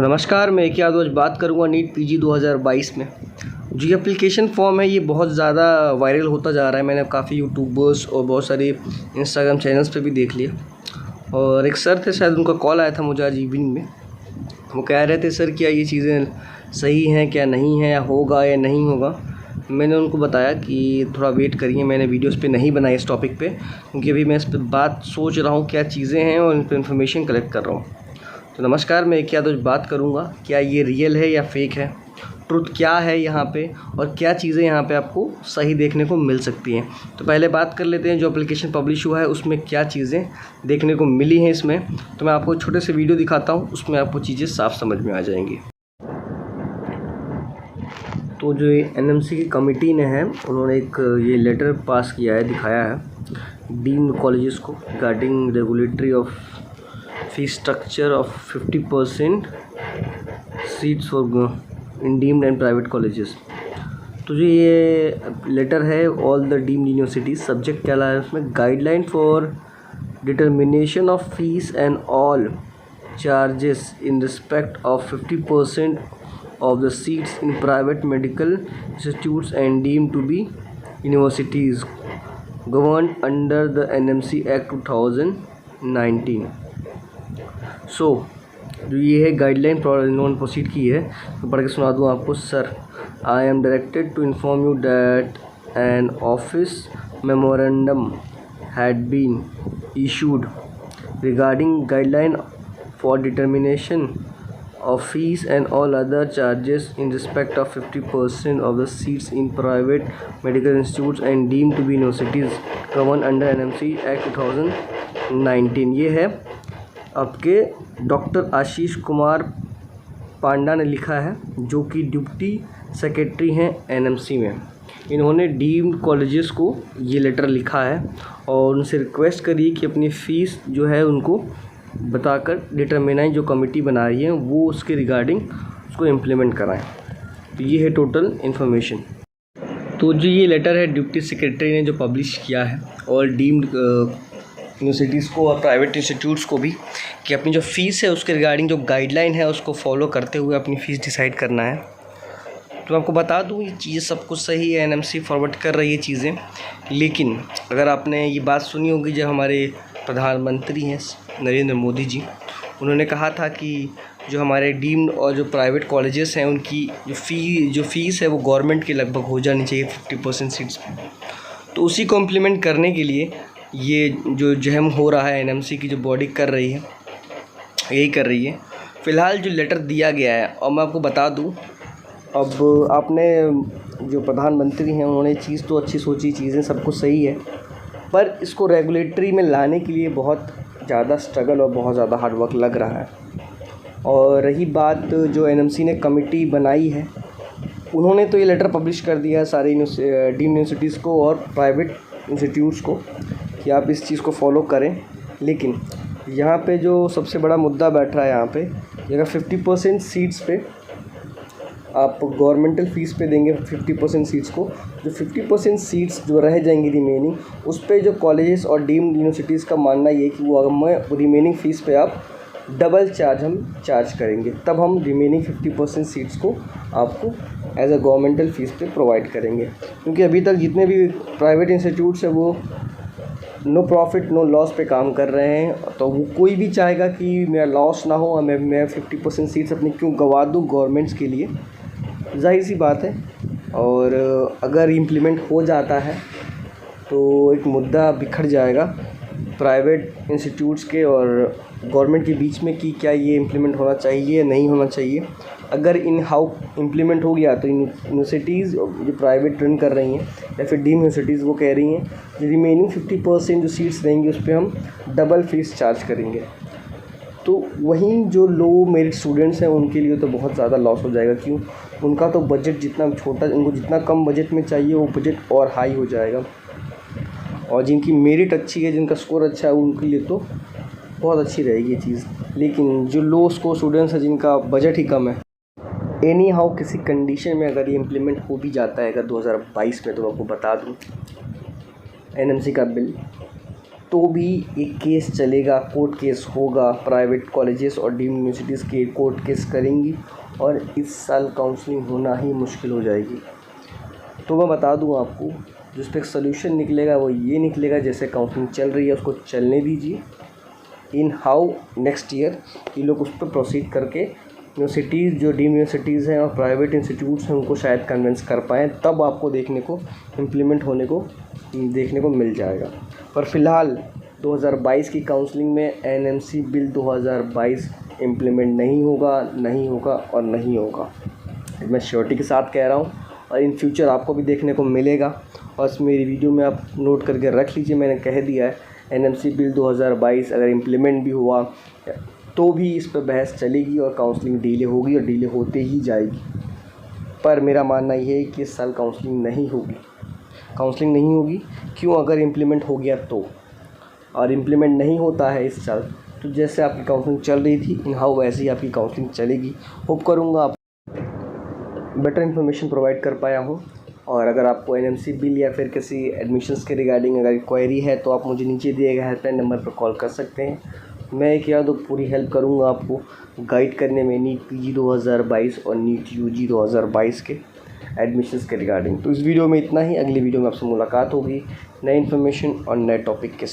नमस्कार, मैं एक याद आज बात करूँगा नीट पीजी 2022 में। जो ये एप्लीकेशन फॉर्म है ये बहुत ज़्यादा वायरल होता जा रहा है। मैंने काफ़ी यूट्यूबर्स और बहुत सारे इंस्टाग्राम चैनल्स पे भी देख लिया। और एक सर थे, शायद उनका कॉल आया था मुझे आज इवनिंग में। वो कह रहे थे सर क्या ये चीज़ें सही हैं क्या नहीं है, या होगा या नहीं होगा। मैंने उनको बताया कि थोड़ा वेट करिए, मैंने वीडियोस पे नहीं बनाई इस टॉपिक पे, क्योंकि अभी मैं इस पर बात सोच रहा हूँ क्या चीज़ें हैं और इन पर इन्फॉर्मेशन कलेक्ट कर रहा हूँ। तो नमस्कार, मैं क्या आज बात करूँगा क्या ये रियल है या फेक है, ट्रुथ क्या है यहाँ पे, और क्या चीज़ें यहाँ पे आपको सही देखने को मिल सकती हैं। तो पहले बात कर लेते हैं जो एप्लीकेशन पब्लिश हुआ है उसमें क्या चीज़ें देखने को मिली हैं इसमें। तो मैं आपको छोटे से वीडियो दिखाता हूँ, उसमें आपको चीज़ें साफ समझ में आ जाएंगी। तो जो एनएमसी की कमेटी ने है उन्होंने एक ये लेटर पास किया है, दिखाया है डीम्ड कॉलेजेस को regarding regulatory of fee structure of 50% seats for in deemed and private colleges. तो जो ये लेटर है all the deemed universities, subject क्या है उसमें, guideline for determination of fees and all charges in respect of 50% of the seats in private medical institutes and deemed to be universities governed under the NMC Act 2019। सो जो ये है guideline इन्होंने proceed की है, तो पढ़ के सुना दूँ आपको। Sir, I am directed to inform you that an office memorandum had been issued regarding guideline for determination of fees and all other charges in respect of 50% of the seats in private medical institutes and deemed to be universities governed under NMC Act 2019। ये है आपके doctor Ashish Kumar Panda ने लिखा है, जो कि deputy secretary हैं NMC में। इन्होंने डीम्ड कॉलेजेस को ये लेटर लिखा है और उनसे रिक्वेस्ट करी कि अपनी फ़ीस जो है उनको बताकर डिटरमिनाई जो कमेटी बना रही है वो उसके रिगार्डिंग उसको इम्प्लीमेंट कराएं। तो ये है टोटल इन्फॉर्मेशन। तो जो ये लेटर है डिप्टी सेक्रेटरी ने जो पब्लिश किया है और डीम्ड यूनिवर्सिटीज़ को और प्राइवेट इंस्टीट्यूट्स को भी, कि अपनी जो फ़ीस है उसके रिगार्डिंग जो गाइडलाइन है उसको फॉलो करते हुए अपनी फ़ीस डिसाइड करना है। तो आपको बता दूँ ये चीज़ें सब कुछ सही है, एनएमसी फॉरवर्ड कर रही है चीज़ें। लेकिन अगर आपने ये बात सुनी होगी जब हमारे प्रधानमंत्री हैं नरेंद्र मोदी जी, उन्होंने कहा था कि जो हमारे डीम्ड और जो प्राइवेट कॉलेजेस हैं उनकी जो फ़ीस है वो गवर्नमेंट के लगभग हो जानी चाहिए 50% सीट्स पे। तो उसी को इम्प्लीमेंट करने के लिए ये जो जहम हो रहा है एनएमसी की जो बॉडी कर रही है, यही कर रही है। फ़िलहाल जो लेटर दिया गया है, और मैं आपको बता दूँ, अब आपने जो प्रधानमंत्री हैं उन्होंने चीज़ तो अच्छी सोची, चीज़ें सब कुछ सही है, पर इसको रेगुलेटरी में लाने के लिए बहुत ज़्यादा स्ट्रगल और बहुत ज़्यादा हार्ड वर्क लग रहा है। और रही बात जो एनएमसी ने कमेटी बनाई है, उन्होंने तो ये लेटर पब्लिश कर दिया है सारे डीम्ड यूनिवर्सिटीज़ को और प्राइवेट इंस्टीट्यूट्स को कि आप इस चीज़ को फॉलो करें। लेकिन यहाँ पे जो सबसे बड़ा मुद्दा बैठ रहा है यहाँ पे, अगर 50% सीट्स पे आप गवर्नमेंटल फ़ीस पे देंगे 50% सीट्स को, जो 50% सीट्स जो रह जाएंगी रिमेनिंग, उस पे जो कॉलेजेस और डीम्ड यूनिवर्सिटीज़ का मानना ये कि वो अगर रिमेनिंग फ़ीस पे आप डबल हम चार्ज करेंगे, तब हम रिमेनिंग 50% सीट्स को आपको एज अ गवर्नमेंटल फ़ीस पे प्रोवाइड करेंगे। क्योंकि अभी तक जितने भी प्राइवेट इंस्टीट्यूट्स हैं वो नो प्रॉफिट नो लॉस पे काम कर रहे हैं, तो वो कोई भी चाहेगा कि मेरा लॉस ना हो और मैं 50% सीट्स अपनी क्यों गंवा दूँ गवर्नमेंट्स के लिए, जाहिर सी बात है। और अगर इम्प्लीमेंट हो जाता है तो एक मुद्दा बिखर जाएगा प्राइवेट इंस्टीट्यूट्स के और गवर्नमेंट के बीच में कि क्या ये इम्प्लीमेंट होना चाहिए या नहीं होना चाहिए। अगर इन हाउ इम्प्लीमेंट हो गया तो यूनिवर्सिटीज़ जो प्राइवेट रन कर रही हैं या फिर डीम्ड यूनिवर्सिटीज़ वो कह रही हैं जो रिमेनिंग 50% जो सीट्स रहेंगी उस पर हम डबल फीस चार्ज करेंगे। तो वहीं जो लो मेरिट स्टूडेंट्स हैं उनके लिए तो बहुत ज़्यादा लॉस हो जाएगा। क्यों? उनका तो बजट जितना छोटा, उनको जितना कम बजट में चाहिए वो बजट और हाई हो जाएगा। और जिनकी मेरिट अच्छी है, जिनका स्कोर अच्छा है, उनके लिए तो बहुत अच्छी रहेगी ये चीज़। लेकिन जो लो स्कोर स्टूडेंट्स हैं जिनका बजट ही कम है, एनी हाउ किसी कंडीशन में अगर ये इम्प्लीमेंट हो भी जाता है अगर 2022 में, तो आपको बता दूँ एनएमसी का बिल, तो भी एक केस चलेगा, कोर्ट केस होगा। प्राइवेट कॉलेजेस और डीम्ड यूनिवर्सिटीज़ के कोर्ट केस करेंगी और इस साल काउंसलिंग होना ही मुश्किल हो जाएगी। तो मैं बता दूं आपको, जिस पे एक सोल्यूशन निकलेगा वो ये निकलेगा, जैसे काउंसलिंग चल रही है उसको चलने दीजिए। इन हाउ नेक्स्ट ईयर ये लोग उस पर प्रोसीड करके यूनिवर्सिटीज़ जो डीम्ड यूनिवर्सिटीज़ हैं और प्राइवेट इंस्टीट्यूट्स हैं उनको शायद कन्विंस कर पाएँ, तब आपको देखने को इम्प्लीमेंट होने को देखने को मिल जाएगा। पर फ़िलहाल 2022 की काउंसलिंग में एनएमसी बिल 2022 इम्प्लीमेंट नहीं होगा, नहीं होगा और नहीं होगा। मैं श्योरिटी के साथ कह रहा हूँ और इन फ्यूचर आपको भी देखने को मिलेगा। और इस मेरी वीडियो में आप नोट करके रख लीजिए, मैंने कह दिया है एनएमसी बिल 2022 अगर इम्प्लीमेंट भी हुआ तो भी इस पर बहस चलेगी और काउंसलिंग डिले होगी और डिले होते ही जाएगी। पर मेरा मानना ये है कि इस साल काउंसलिंग नहीं होगी। काउंसलिंग नहीं होगी क्यों? अगर इम्प्लीमेंट हो गया तो, और इम्प्लीमेंट नहीं होता है इस साल, तो जैसे आपकी काउंसलिंग चल रही थी इन हाउ वैसे ही आपकी काउंसलिंग चलेगी। होप करूँगा आप बेटर इन्फॉर्मेशन प्रोवाइड कर पाया हूँ। और अगर आपको एनएमसी बिल या फिर किसी एडमिशन्स के रिगार्डिंग अगर क्वेरी है तो आप मुझे नीचे दिए गए हेल्पलाइन नंबर पर कॉल कर सकते हैं। मैं एक या दो पूरी हेल्प करूँगा आपको गाइड करने में नीट पीजी 2022 और नीट यूजी 2022 के एडमिशन्स के रिगार्डिंग। तो इस वीडियो में इतना ही। अगली वीडियो में आपसे मुलाकात होगी नई इन्फॉर्मेशन और नए टॉपिक के साथ।